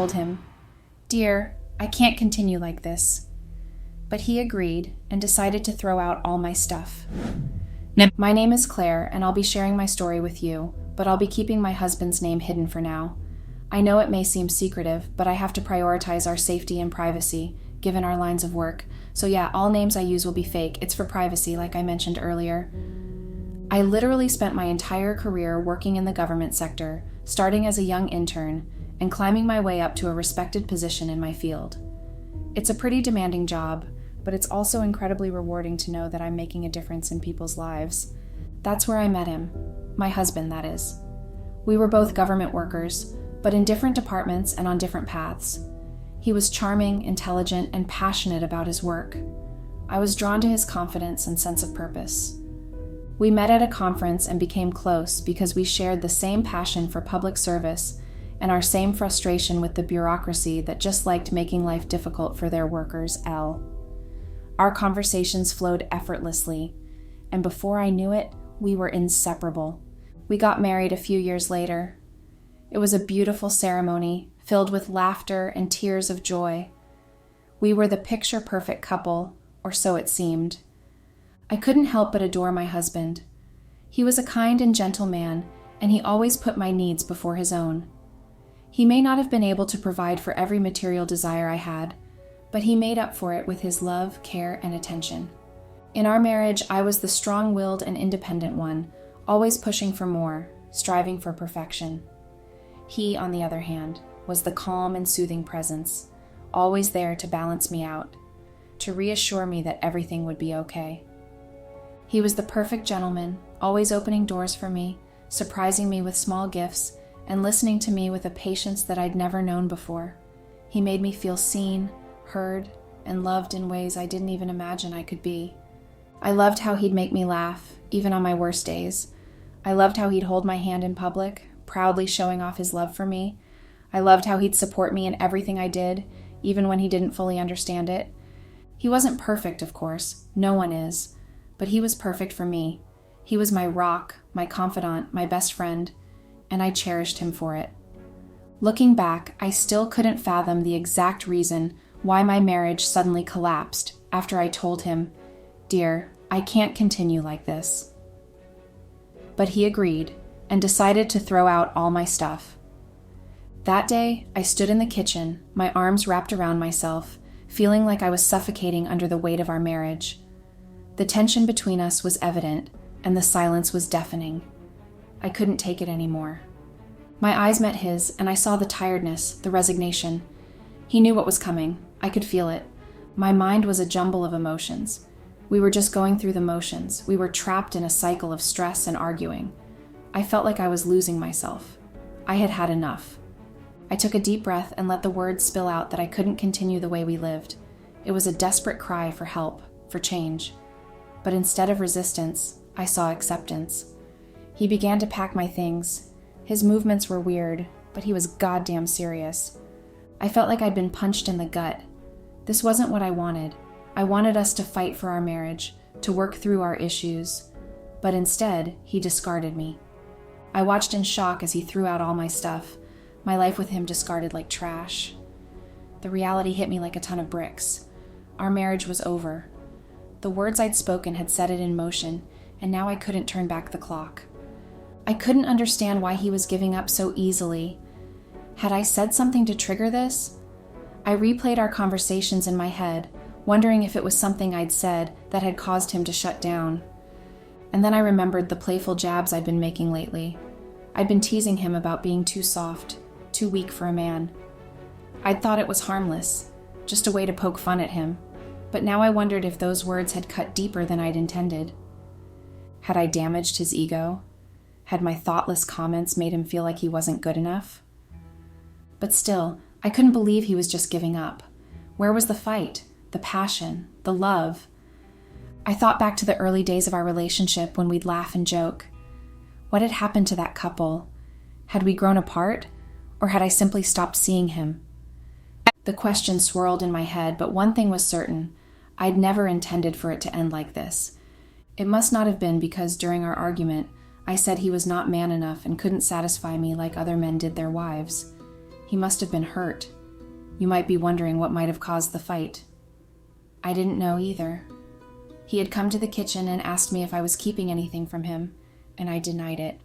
told him, "Dear, I can't continue like this." But he agreed and decided to throw out all my stuff. My name is Claire, and I'll be sharing my story with you, but I'll be keeping my husband's name hidden for now. I know it may seem secretive, but I have to prioritize our safety and privacy, given our lines of work. So yeah, all names I use will be fake. It's for privacy, like I mentioned earlier. I literally spent my entire career working in the government sector, starting as a young intern, and climbing my way up to a respected position in my field. It's a pretty demanding job, but it's also incredibly rewarding to know that I'm making a difference in people's lives. That's where I met him. My husband, that is. We were both government workers, but in different departments and on different paths. He was charming, intelligent, and passionate about his work. I was drawn to his confidence and sense of purpose. We met at a conference and became close because we shared the same passion for public service and our same frustration with the bureaucracy that just liked making life difficult for their workers. Our conversations flowed effortlessly, and before I knew it, we were inseparable. We got married a few years later. It was a beautiful ceremony, filled with laughter and tears of joy. We were the picture-perfect couple, or so it seemed. I couldn't help but adore my husband. He was a kind and gentle man, and he always put my needs before his own. He may not have been able to provide for every material desire I had, but he made up for it with his love, care, and attention. In our marriage, I was the strong-willed and independent one, always pushing for more, striving for perfection. He, on the other hand, was the calm and soothing presence, always there to balance me out, to reassure me that everything would be okay. He was the perfect gentleman, always opening doors for me, surprising me with small gifts, and listening to me with a patience that I'd never known before. He made me feel seen, heard, and loved in ways I didn't even imagine I could be. I loved how he'd make me laugh, even on my worst days. I loved how he'd hold my hand in public, proudly showing off his love for me. I loved how he'd support me in everything I did, even when he didn't fully understand it. He wasn't perfect, of course. No one is. But he was perfect for me. He was my rock, my confidant, my best friend, and I cherished him for it. Looking back, I still couldn't fathom the exact reason why my marriage suddenly collapsed after I told him, "Dear, I can't continue like this." But he agreed and decided to throw out all my stuff. That day, I stood in the kitchen, my arms wrapped around myself, feeling like I was suffocating under the weight of our marriage. The tension between us was evident, and the silence was deafening. I couldn't take it anymore. My eyes met his, and I saw the tiredness, the resignation. He knew what was coming. I could feel it. My mind was a jumble of emotions. We were just going through the motions. We were trapped in a cycle of stress and arguing. I felt like I was losing myself. I had had enough. I took a deep breath and let the words spill out that I couldn't continue the way we lived. It was a desperate cry for help, for change. But instead of resistance, I saw acceptance. He began to pack my things. His movements were weird, but he was goddamn serious. I felt like I'd been punched in the gut. This wasn't what I wanted. I wanted us to fight for our marriage, to work through our issues. But instead, he discarded me. I watched in shock as he threw out all my stuff, my life with him discarded like trash. The reality hit me like a ton of bricks. Our marriage was over. The words I'd spoken had set it in motion, and now I couldn't turn back the clock. I couldn't understand why he was giving up so easily. Had I said something to trigger this? I replayed our conversations in my head, wondering if it was something I'd said that had caused him to shut down. And then I remembered the playful jabs I'd been making lately. I'd been teasing him about being too soft, too weak for a man. I'd thought it was harmless, just a way to poke fun at him, but now I wondered if those words had cut deeper than I'd intended. Had I damaged his ego? Had my thoughtless comments made him feel like he wasn't good enough? But still, I couldn't believe he was just giving up. Where was the fight, the passion, the love? I thought back to the early days of our relationship when we'd laugh and joke. What had happened to that couple? Had we grown apart, or had I simply stopped seeing him? The question swirled in my head, but one thing was certain. I'd never intended for it to end like this. It must not have been because during our argument, I said he was not man enough and couldn't satisfy me like other men did their wives. He must have been hurt. You might be wondering what might have caused the fight. I didn't know either. He had come to the kitchen and asked me if I was keeping anything from him, and I denied it.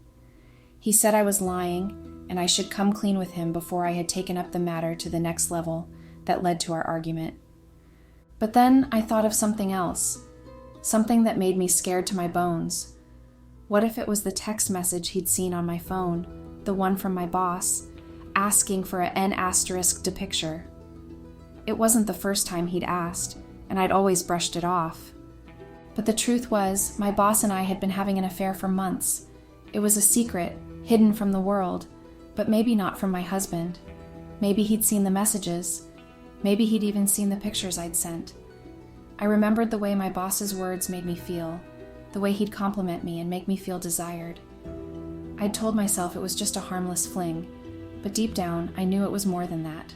He said I was lying, and I should come clean with him before I had taken up the matter to the next level that led to our argument. But then I thought of something else, something that made me scared to my bones. What if it was the text message he'd seen on my phone, the one from my boss, asking for an N*** picture? It wasn't the first time he'd asked, and I'd always brushed it off. But the truth was, my boss and I had been having an affair for months. It was a secret, hidden from the world, but maybe not from my husband. Maybe he'd seen the messages. Maybe he'd even seen the pictures I'd sent. I remembered the way my boss's words made me feel, the way he'd compliment me and make me feel desired. I'd told myself it was just a harmless fling, but deep down, I knew it was more than that.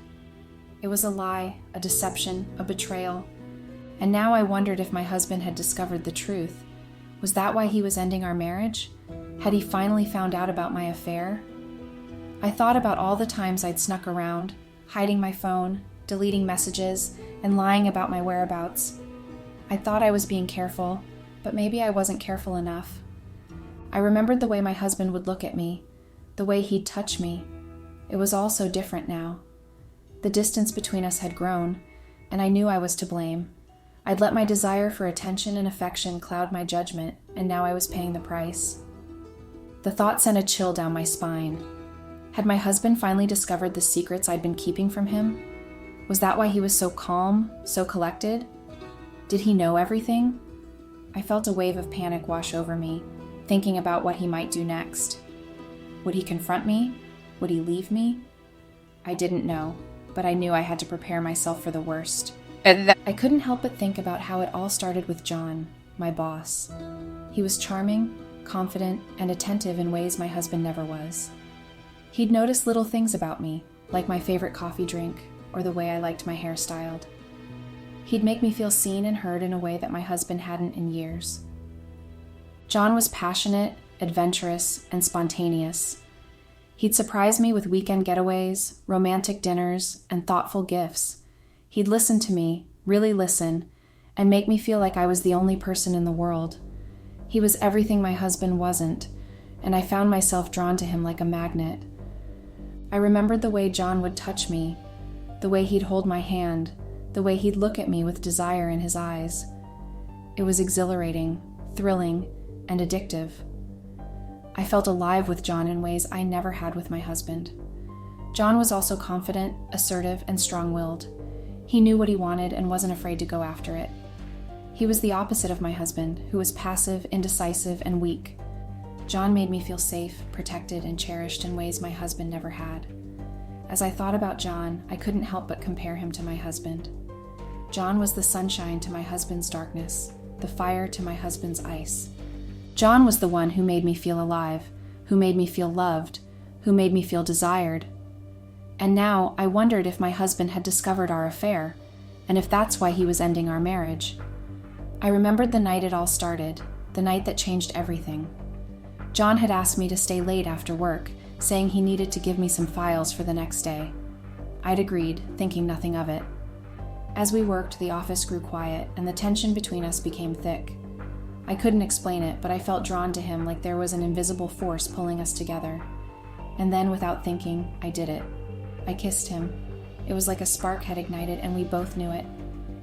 It was a lie, a deception, a betrayal. And now I wondered if my husband had discovered the truth. Was that why he was ending our marriage? Had he finally found out about my affair? I thought about all the times I'd snuck around, hiding my phone, deleting messages, and lying about my whereabouts. I thought I was being careful, but maybe I wasn't careful enough. I remembered the way my husband would look at me, the way he'd touch me. It was all so different now. The distance between us had grown, and I knew I was to blame. I'd let my desire for attention and affection cloud my judgment, and now I was paying the price. The thought sent a chill down my spine. Had my husband finally discovered the secrets I'd been keeping from him? Was that why he was so calm, so collected? Did he know everything? I felt a wave of panic wash over me, thinking about what he might do next. Would he confront me? Would he leave me? I didn't know, but I knew I had to prepare myself for the worst. I couldn't help but think about how it all started with John, my boss. He was charming, confident, and attentive in ways my husband never was. He'd notice little things about me, like my favorite coffee drink, or the way I liked my hair styled. He'd make me feel seen and heard in a way that my husband hadn't in years. John was passionate, adventurous, and spontaneous. He'd surprise me with weekend getaways, romantic dinners, and thoughtful gifts. He'd listen to me, really listen, and make me feel like I was the only person in the world. He was everything my husband wasn't, and I found myself drawn to him like a magnet. I remembered the way John would touch me, the way he'd hold my hand, the way he'd look at me with desire in his eyes. It was exhilarating, thrilling, and addictive. I felt alive with John in ways I never had with my husband. John was also confident, assertive, and strong-willed. He knew what he wanted and wasn't afraid to go after it. He was the opposite of my husband, who was passive, indecisive, and weak. John made me feel safe, protected, and cherished in ways my husband never had. As I thought about John, I couldn't help but compare him to my husband. John was the sunshine to my husband's darkness, the fire to my husband's ice. John was the one who made me feel alive, who made me feel loved, who made me feel desired. And now I wondered if my husband had discovered our affair, and if that's why he was ending our marriage. I remembered the night it all started, the night that changed everything. John had asked me to stay late after work, saying he needed to give me some files for the next day. I'd agreed, thinking nothing of it. As we worked, the office grew quiet, and the tension between us became thick. I couldn't explain it, but I felt drawn to him like there was an invisible force pulling us together. And then, without thinking, I did it. I kissed him. It was like a spark had ignited, and we both knew it.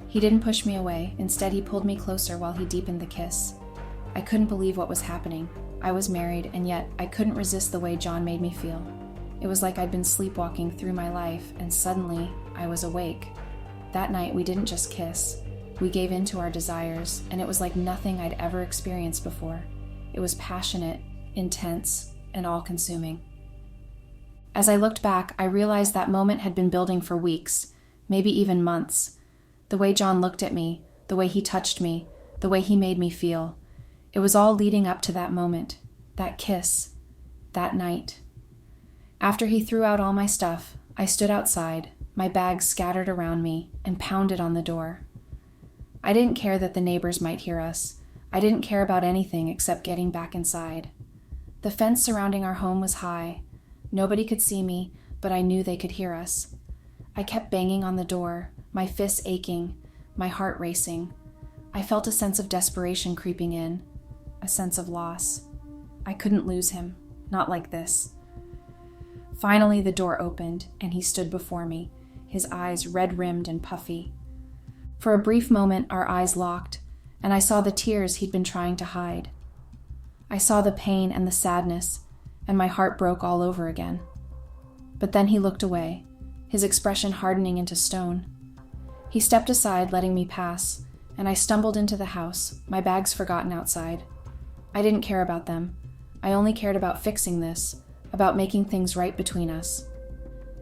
He didn't push me away. Instead, he pulled me closer while he deepened the kiss. I couldn't believe what was happening. I was married, and yet I couldn't resist the way John made me feel. It was like I'd been sleepwalking through my life, and suddenly I was awake. That night, we didn't just kiss. We gave in to our desires, and it was like nothing I'd ever experienced before. It was passionate, intense, and all-consuming. As I looked back, I realized that moment had been building for weeks, maybe even months. The way John looked at me, the way he touched me, the way he made me feel. It was all leading up to that moment, that kiss, that night. After he threw out all my stuff, I stood outside, my bags scattered around me, and pounded on the door. I didn't care that the neighbors might hear us. I didn't care about anything except getting back inside. The fence surrounding our home was high. Nobody could see me, but I knew they could hear us. I kept banging on the door, my fists aching, my heart racing. I felt a sense of desperation creeping in, a sense of loss. I couldn't lose him, not like this. Finally, the door opened, and he stood before me, his eyes red-rimmed and puffy. For a brief moment, our eyes locked, and I saw the tears he'd been trying to hide. I saw the pain and the sadness, and my heart broke all over again. But then he looked away, his expression hardening into stone. He stepped aside, letting me pass, and I stumbled into the house, my bags forgotten outside. I didn't care about them. I only cared about fixing this, about making things right between us.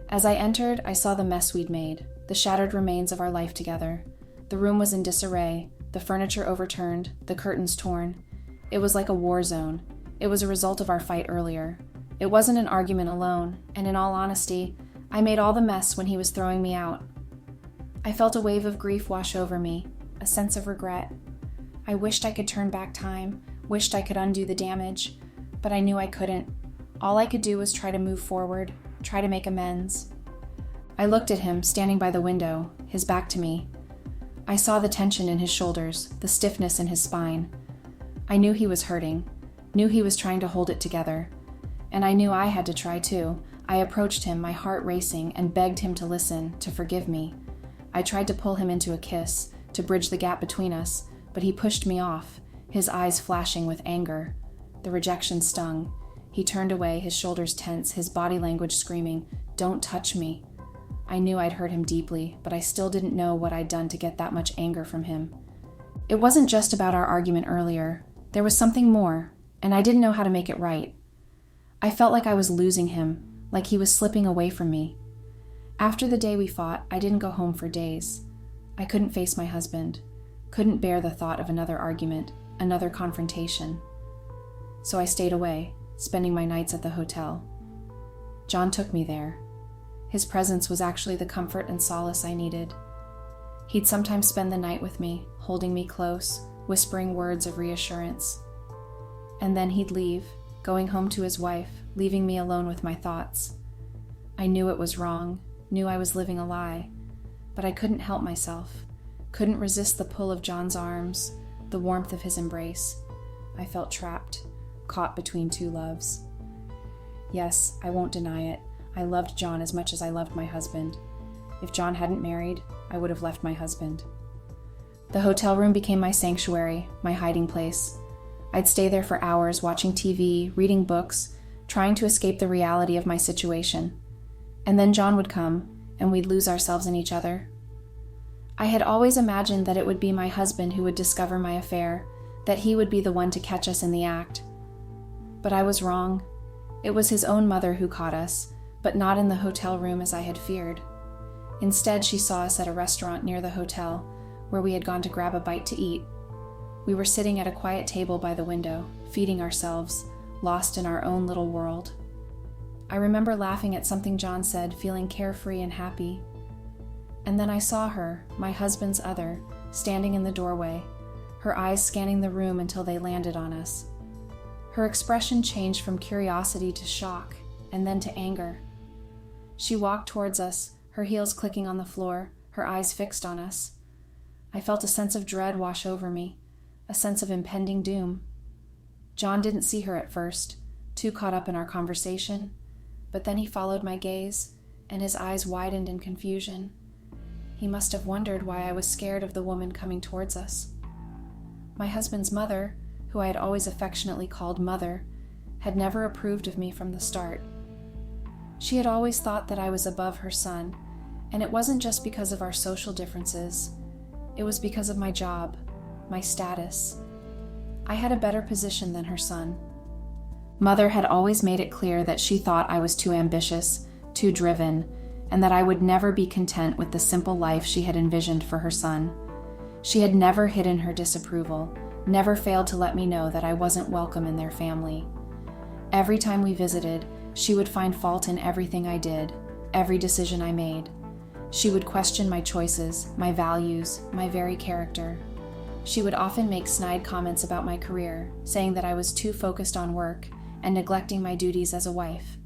As I entered, I saw the mess we'd made, the shattered remains of our life together. The room was in disarray, the furniture overturned, the curtains torn. It was like a war zone. It was a result of our fight earlier. It wasn't an argument alone, and in all honesty, I made all the mess when he was throwing me out. I felt a wave of grief wash over me, a sense of regret. I wished I could turn back time, wished I could undo the damage, but I knew I couldn't. All I could do was try to move forward, try to make amends. I looked at him, standing by the window, his back to me. I saw the tension in his shoulders, the stiffness in his spine. I knew he was hurting, knew he was trying to hold it together. And I knew I had to try too. I approached him, my heart racing, and begged him to listen, to forgive me. I tried to pull him into a kiss, to bridge the gap between us, but he pushed me off, his eyes flashing with anger. The rejection stung. He turned away, his shoulders tense, his body language screaming, "Don't touch me." I knew I'd hurt him deeply, but I still didn't know what I'd done to get that much anger from him. It wasn't just about our argument earlier. There was something more, and I didn't know how to make it right. I felt like I was losing him, like he was slipping away from me. After the day we fought, I didn't go home for days. I couldn't face my husband, couldn't bear the thought of another argument, another confrontation. So I stayed away, spending my nights at the hotel. John took me there. His presence was actually the comfort and solace I needed. He'd sometimes spend the night with me, holding me close, whispering words of reassurance. And then he'd leave, going home to his wife, leaving me alone with my thoughts. I knew it was wrong, knew I was living a lie, but I couldn't help myself, couldn't resist the pull of John's arms, the warmth of his embrace. I felt trapped, caught between two loves. Yes, I won't deny it. I loved John as much as I loved my husband. If John hadn't married, I would have left my husband. The hotel room became my sanctuary, my hiding place. I'd stay there for hours watching TV, reading books, trying to escape the reality of my situation. And then John would come, and we'd lose ourselves in each other. I had always imagined that it would be my husband who would discover my affair, that he would be the one to catch us in the act. But I was wrong. It was his own mother who caught us, but not in the hotel room as I had feared. Instead, she saw us at a restaurant near the hotel, where we had gone to grab a bite to eat. We were sitting at a quiet table by the window, feeding ourselves, lost in our own little world. I remember laughing at something John said, feeling carefree and happy. And then I saw her, my husband's other, standing in the doorway, her eyes scanning the room until they landed on us. Her expression changed from curiosity to shock, and then to anger. She walked towards us, her heels clicking on the floor, her eyes fixed on us. I felt a sense of dread wash over me, a sense of impending doom. John didn't see her at first, too caught up in our conversation, but then he followed my gaze, and his eyes widened in confusion. He must have wondered why I was scared of the woman coming towards us. My husband's mother, who I had always affectionately called Mother, had never approved of me from the start. She had always thought that I was above her son, and it wasn't just because of our social differences. It was because of my job, my status. I had a better position than her son. Mother had always made it clear that she thought I was too ambitious, too driven, and that I would never be content with the simple life she had envisioned for her son. She had never hidden her disapproval, never failed to let me know that I wasn't welcome in their family. Every time we visited, she would find fault in everything I did, every decision I made. She would question my choices, my values, my very character. She would often make snide comments about my career, saying that I was too focused on work and neglecting my duties as a wife.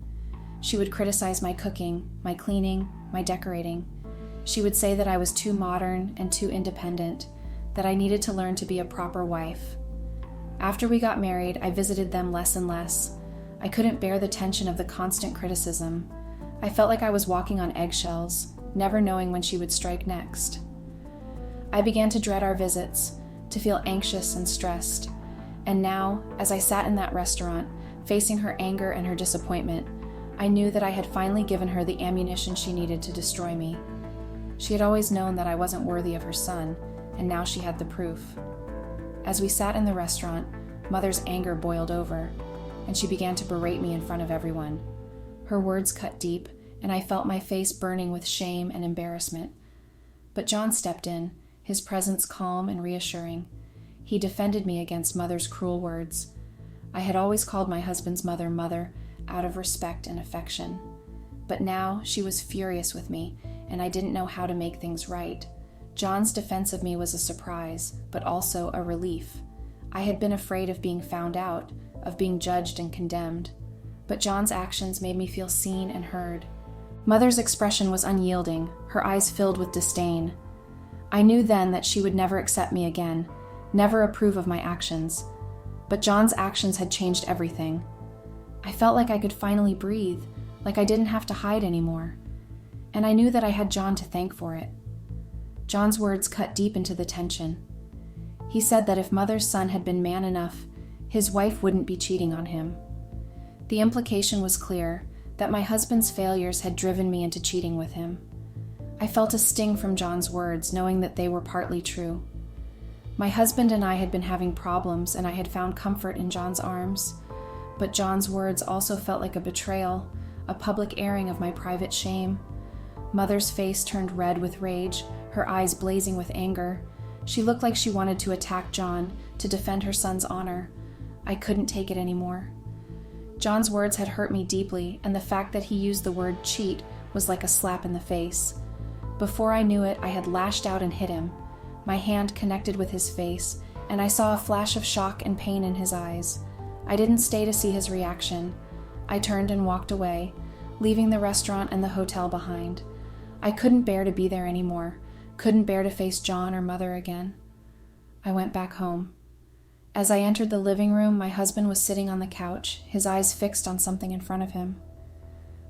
She would criticize my cooking, my cleaning, my decorating. She would say that I was too modern and too independent, that I needed to learn to be a proper wife. After we got married, I visited them less and less. I couldn't bear the tension of the constant criticism. I felt like I was walking on eggshells, never knowing when she would strike next. I began to dread our visits, to feel anxious and stressed. And now, as I sat in that restaurant, facing her anger and her disappointment, I knew that I had finally given her the ammunition she needed to destroy me. She had always known that I wasn't worthy of her son, and now she had the proof. As we sat in the restaurant, Mother's anger boiled over, and she began to berate me in front of everyone. Her words cut deep, and I felt my face burning with shame and embarrassment. But John stepped in, his presence calm and reassuring. He defended me against Mother's cruel words. I had always called my husband's mother, Mother, out of respect and affection. But now she was furious with me, and I didn't know how to make things right. John's defense of me was a surprise, but also a relief. I had been afraid of being found out, of being judged and condemned. But John's actions made me feel seen and heard. Mother's expression was unyielding, her eyes filled with disdain. I knew then that she would never accept me again, never approve of my actions. But John's actions had changed everything. I felt like I could finally breathe, like I didn't have to hide anymore. And I knew that I had John to thank for it. John's words cut deep into the tension. He said that if Mother's son had been man enough, his wife wouldn't be cheating on him. The implication was clear, that my husband's failures had driven me into cheating with him. I felt a sting from John's words, knowing that they were partly true. My husband and I had been having problems, and I had found comfort in John's arms. But John's words also felt like a betrayal, a public airing of my private shame. Mother's face turned red with rage, her eyes blazing with anger. She looked like she wanted to attack John, to defend her son's honor. I couldn't take it anymore. John's words had hurt me deeply, and the fact that he used the word cheat was like a slap in the face. Before I knew it, I had lashed out and hit him. My hand connected with his face, and I saw a flash of shock and pain in his eyes. I didn't stay to see his reaction. I turned and walked away, leaving the restaurant and the hotel behind. I couldn't bear to be there anymore, couldn't bear to face John or Mother again. I went back home. As I entered the living room, my husband was sitting on the couch, his eyes fixed on something in front of him.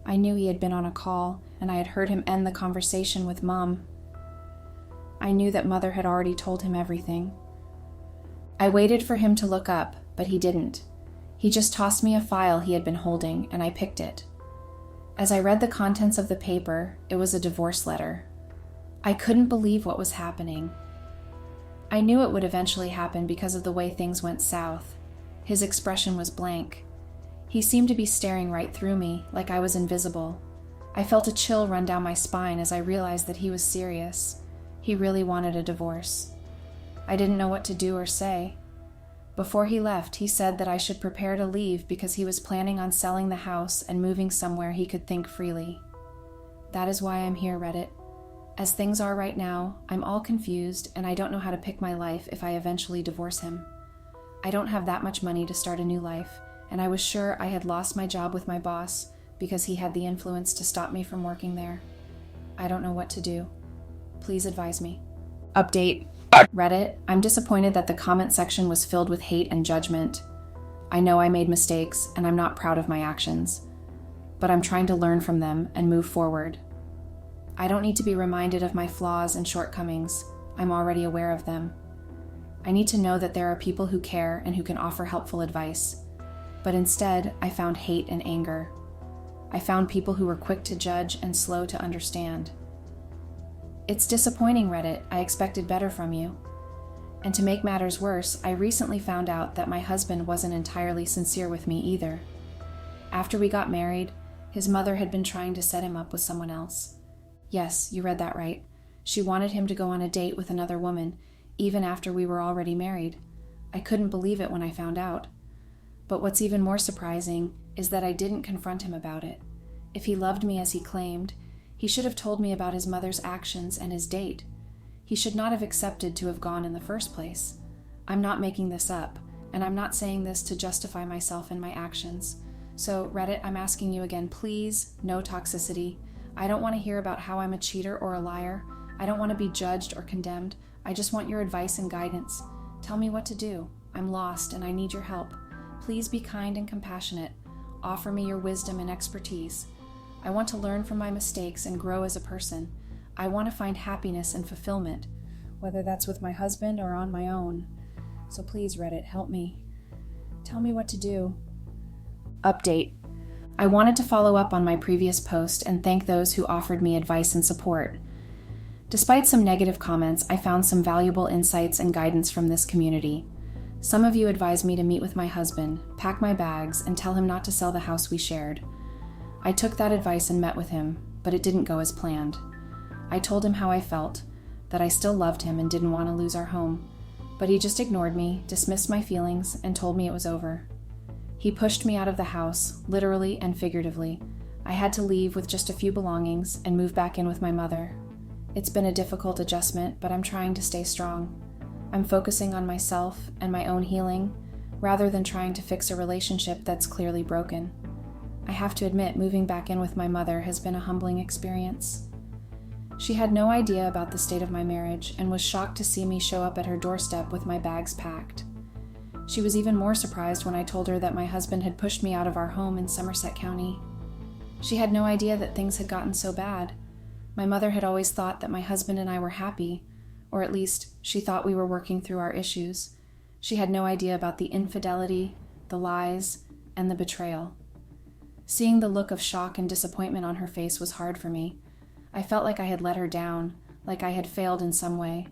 I knew he had been on a call, and I had heard him end the conversation with Mom. I knew that Mother had already told him everything. I waited for him to look up, but he didn't. He just tossed me a file he had been holding, and I picked it. As I read the contents of the paper, it was a divorce letter. I couldn't believe what was happening. I knew it would eventually happen because of the way things went south. His expression was blank. He seemed to be staring right through me, like I was invisible. I felt a chill run down my spine as I realized that he was serious. He really wanted a divorce. I didn't know what to do or say. Before he left, he said that I should prepare to leave because he was planning on selling the house and moving somewhere he could think freely. That is why I'm here, Reddit. As things are right now, I'm all confused and I don't know how to pick my life if I eventually divorce him. I don't have that much money to start a new life, and I was sure I had lost my job with my boss because he had the influence to stop me from working there. I don't know what to do. Please advise me. Update. Reddit, I'm disappointed that the comment section was filled with hate and judgment. I know I made mistakes and I'm not proud of my actions, but I'm trying to learn from them and move forward. I don't need to be reminded of my flaws and shortcomings. I'm already aware of them. I need to know that there are people who care and who can offer helpful advice. But instead, I found hate and anger. I found people who were quick to judge and slow to understand. It's disappointing, Reddit. I expected better from you. And to make matters worse, I recently found out that my husband wasn't entirely sincere with me either. After we got married, his mother had been trying to set him up with someone else. Yes, you read that right. She wanted him to go on a date with another woman, even after we were already married. I couldn't believe it when I found out. But what's even more surprising is that I didn't confront him about it. If he loved me as he claimed, he should have told me about his mother's actions and his date. He should not have accepted to have gone in the first place. I'm not making this up, and I'm not saying this to justify myself and my actions. So, Reddit, I'm asking you again, please, no toxicity. I don't want to hear about how I'm a cheater or a liar. I don't want to be judged or condemned. I just want your advice and guidance. Tell me what to do. I'm lost and I need your help. Please be kind and compassionate. Offer me your wisdom and expertise. I want to learn from my mistakes and grow as a person. I want to find happiness and fulfillment, whether that's with my husband or on my own. So please, Reddit, help me. Tell me what to do. Update. I wanted to follow up on my previous post and thank those who offered me advice and support. Despite some negative comments, I found some valuable insights and guidance from this community. Some of you advised me to meet with my husband, pack my bags, and tell him not to sell the house we shared. I took that advice and met with him, but it didn't go as planned. I told him how I felt, that I still loved him and didn't want to lose our home, but he just ignored me, dismissed my feelings, and told me it was over. He pushed me out of the house, literally and figuratively. I had to leave with just a few belongings and move back in with my mother. It's been a difficult adjustment, but I'm trying to stay strong. I'm focusing on myself and my own healing, rather than trying to fix a relationship that's clearly broken. I have to admit, moving back in with my mother has been a humbling experience. She had no idea about the state of my marriage and was shocked to see me show up at her doorstep with my bags packed. She was even more surprised when I told her that my husband had pushed me out of our home in Somerset County. She had no idea that things had gotten so bad. My mother had always thought that my husband and I were happy, or at least she thought we were working through our issues. She had no idea about the infidelity, the lies, and the betrayal. Seeing the look of shock and disappointment on her face was hard for me. I felt like I had let her down, like I had failed in some way.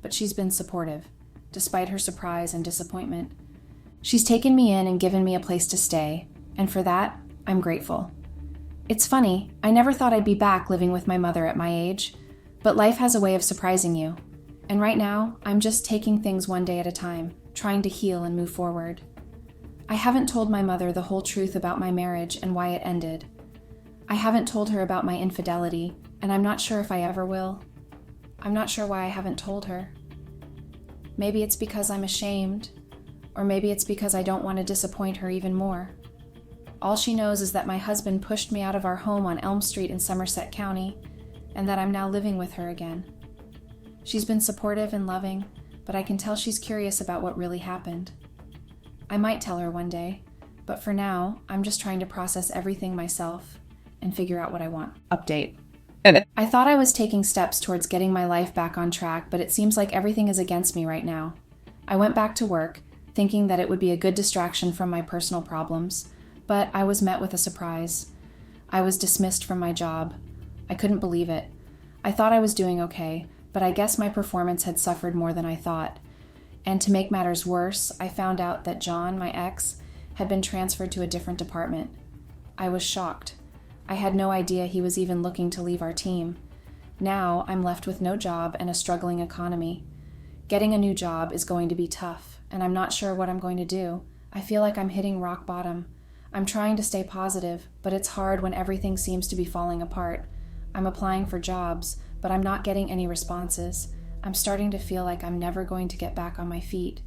But she's been supportive, despite her surprise and disappointment. She's taken me in and given me a place to stay, and for that, I'm grateful. It's funny, I never thought I'd be back living with my mother at my age, but life has a way of surprising you. And right now, I'm just taking things one day at a time, trying to heal and move forward. I haven't told my mother the whole truth about my marriage and why it ended. I haven't told her about my infidelity, and I'm not sure if I ever will. I'm not sure why I haven't told her. Maybe it's because I'm ashamed, or maybe it's because I don't want to disappoint her even more. All she knows is that my husband pushed me out of our home on Elm Street in Somerset County, and that I'm now living with her again. She's been supportive and loving, but I can tell she's curious about what really happened. I might tell her one day, but for now, I'm just trying to process everything myself and figure out what I want. Update. I thought I was taking steps towards getting my life back on track, but it seems like everything is against me right now. I went back to work, thinking that it would be a good distraction from my personal problems, but I was met with a surprise. I was dismissed from my job. I couldn't believe it. I thought I was doing okay, but I guess my performance had suffered more than I thought. And to make matters worse, I found out that John, my ex, had been transferred to a different department. I was shocked. I had no idea he was even looking to leave our team. Now I'm left with no job and a struggling economy. Getting a new job is going to be tough, and I'm not sure what I'm going to do. I feel like I'm hitting rock bottom. I'm trying to stay positive, but it's hard when everything seems to be falling apart. I'm applying for jobs, but I'm not getting any responses. I'm starting to feel like I'm never going to get back on my feet.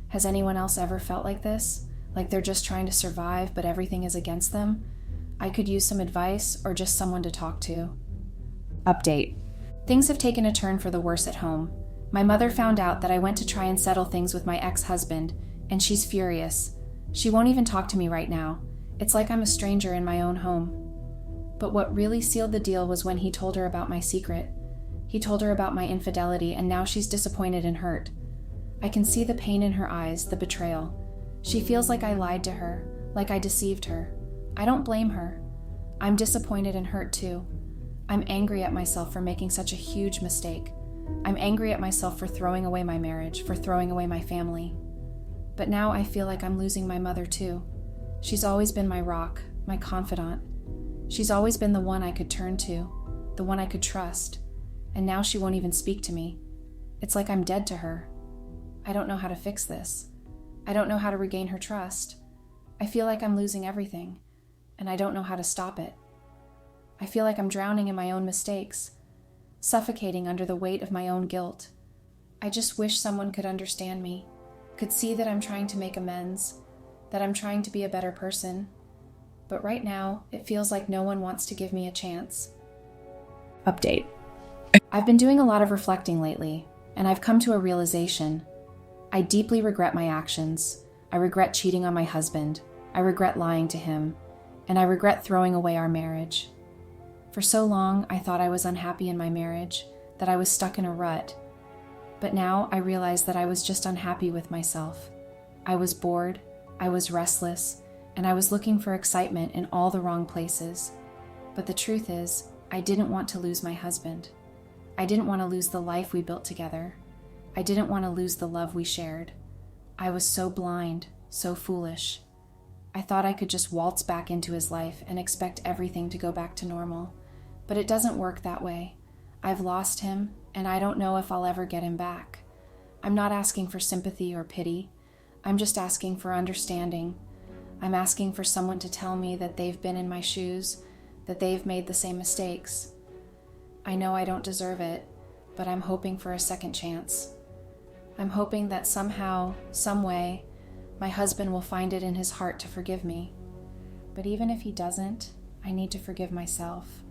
Has anyone else ever felt like this? Like they're just trying to survive, but everything is against them? I could use some advice or just someone to talk to. Update. Things have taken a turn for the worse at home. My mother found out that I went to try and settle things with my ex-husband, and she's furious. She won't even talk to me right now. It's like I'm a stranger in my own home. But what really sealed the deal was when he told her about my secret. He told her about my infidelity, and now she's disappointed and hurt. I can see the pain in her eyes, the betrayal. She feels like I lied to her, like I deceived her. I don't blame her. I'm disappointed and hurt too. I'm angry at myself for making such a huge mistake. I'm angry at myself for throwing away my marriage, for throwing away my family. But now I feel like I'm losing my mother too. She's always been my rock, my confidant. She's always been the one I could turn to, the one I could trust. And now she won't even speak to me. It's like I'm dead to her. I don't know how to fix this. I don't know how to regain her trust. I feel like I'm losing everything, and I don't know how to stop it. I feel like I'm drowning in my own mistakes, suffocating under the weight of my own guilt. I just wish someone could understand me, could see that I'm trying to make amends, that I'm trying to be a better person. but right now it feels like no one wants to give me a chance. Update. I've been doing a lot of reflecting lately, and I've come to a realization. I deeply regret my actions. I regret cheating on my husband. I regret lying to him, and I regret throwing away our marriage. For so long, I thought I was unhappy in my marriage, that I was stuck in a rut. But now I realize that I was just unhappy with myself. I was bored, I was restless, and I was looking for excitement in all the wrong places. But the truth is, I didn't want to lose my husband. I didn't want to lose the life we built together. I didn't want to lose the love we shared. I was so blind, so foolish. I thought I could just waltz back into his life and expect everything to go back to normal. But it doesn't work that way. I've lost him, and I don't know if I'll ever get him back. I'm not asking for sympathy or pity. I'm just asking for understanding. I'm asking for someone to tell me that they've been in my shoes, that they've made the same mistakes. I know I don't deserve it, but I'm hoping for a second chance. I'm hoping that somehow, some way, my husband will find it in his heart to forgive me. But even if he doesn't, I need to forgive myself.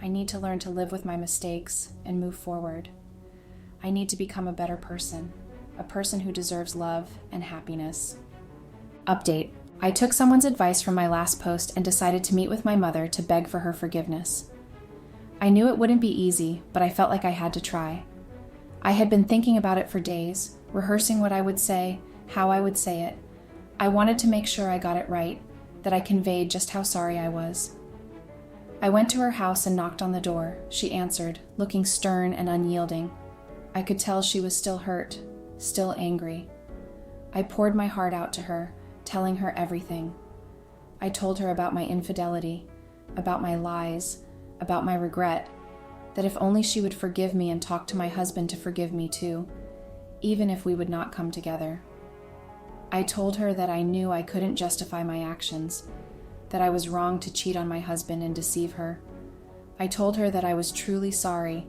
I need to learn to live with my mistakes and move forward. I need to become a better person, a person who deserves love and happiness. Update. I took someone's advice from my last post and decided to meet with my mother to beg for her forgiveness. I knew it wouldn't be easy, but I felt like I had to try. I had been thinking about it for days, rehearsing what I would say, how I would say it. I wanted to make sure I got it right, that I conveyed just how sorry I was. I went to her house and knocked on the door. She answered, looking stern and unyielding. I could tell she was still hurt, still angry. I poured my heart out to her, telling her everything. I told her about my infidelity, about my lies, about my regret, that if only she would forgive me and talk to my husband to forgive me too, even if we would not come together. I told her that I knew I couldn't justify my actions, that I was wrong to cheat on my husband and deceive her. I told her that I was truly sorry,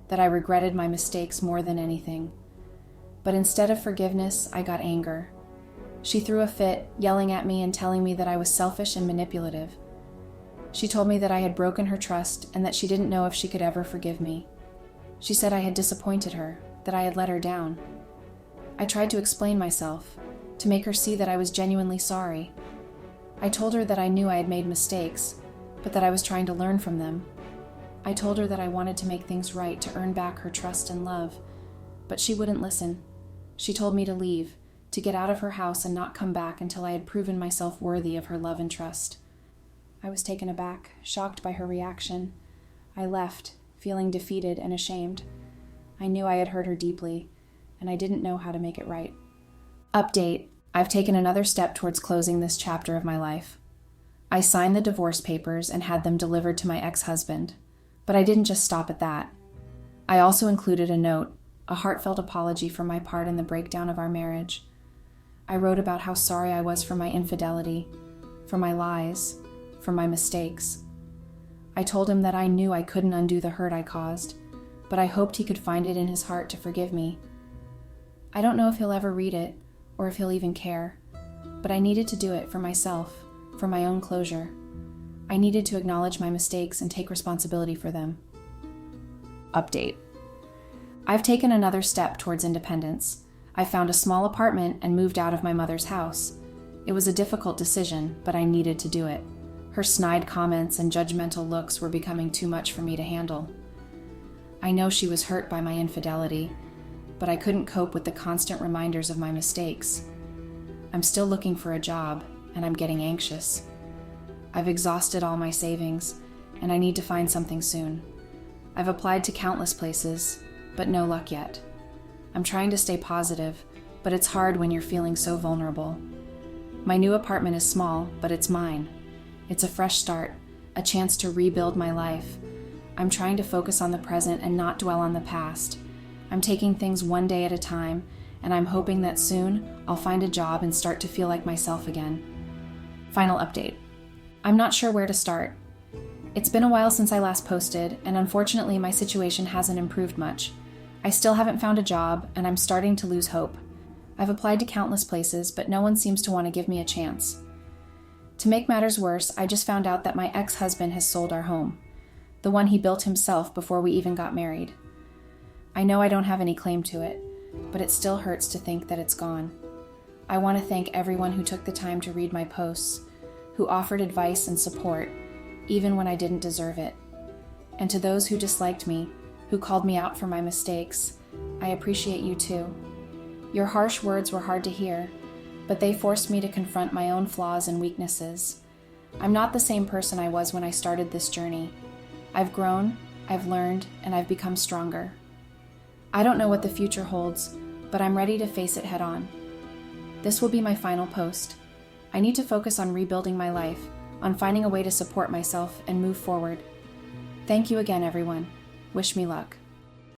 that I regretted my mistakes more than anything. But instead of forgiveness, I got anger. She threw a fit, yelling at me and telling me that I was selfish and manipulative. She told me that I had broken her trust and that she didn't know if she could ever forgive me. She said I had disappointed her, that I had let her down. I tried to explain myself, to make her see that I was genuinely sorry. I told her that I knew I had made mistakes, but that I was trying to learn from them. I told her that I wanted to make things right to earn back her trust and love, but she wouldn't listen. She told me to leave, to get out of her house and not come back until I had proven myself worthy of her love and trust. I was taken aback, shocked by her reaction. I left, feeling defeated and ashamed. I knew I had hurt her deeply, and I didn't know how to make it right. Update. I've taken another step towards closing this chapter of my life. I signed the divorce papers and had them delivered to my ex-husband, but I didn't just stop at that. I also included a note, a heartfelt apology for my part in the breakdown of our marriage. I wrote about how sorry I was for my infidelity, for my lies, for my mistakes. I told him that I knew I couldn't undo the hurt I caused, but I hoped he could find it in his heart to forgive me. I don't know if he'll ever read it, or if he'll even care, but I needed to do it for myself, for my own closure. I needed to acknowledge my mistakes and take responsibility for them. Update. I've taken another step towards independence. I found a small apartment and moved out of my mother's house. It was a difficult decision, but I needed to do it. Her snide comments and judgmental looks were becoming too much for me to handle. I know she was hurt by my infidelity, but I couldn't cope with the constant reminders of my mistakes. I'm still looking for a job, and I'm getting anxious. I've exhausted all my savings, and I need to find something soon. I've applied to countless places, but no luck yet. I'm trying to stay positive, but it's hard when you're feeling so vulnerable. My new apartment is small, but it's mine. It's a fresh start, a chance to rebuild my life. I'm trying to focus on the present and not dwell on the past. I'm taking things one day at a time, and I'm hoping that soon I'll find a job and start to feel like myself again. Final update. I'm not sure where to start. It's been a while since I last posted, and unfortunately my situation hasn't improved much. I still haven't found a job, and I'm starting to lose hope. I've applied to countless places, but no one seems to want to give me a chance. To make matters worse, I just found out that my ex-husband has sold our home, the one he built himself before we even got married. I know I don't have any claim to it, but it still hurts to think that it's gone. I want to thank everyone who took the time to read my posts, who offered advice and support, even when I didn't deserve it. And to those who disliked me, who called me out for my mistakes, I appreciate you too. Your harsh words were hard to hear, but they forced me to confront my own flaws and weaknesses. I'm not the same person I was when I started this journey. I've grown, I've learned, and I've become stronger. I don't know what the future holds, but I'm ready to face it head on. This will be my final post. I need to focus on rebuilding my life, on finding a way to support myself and move forward. Thank you again, everyone. Wish me luck.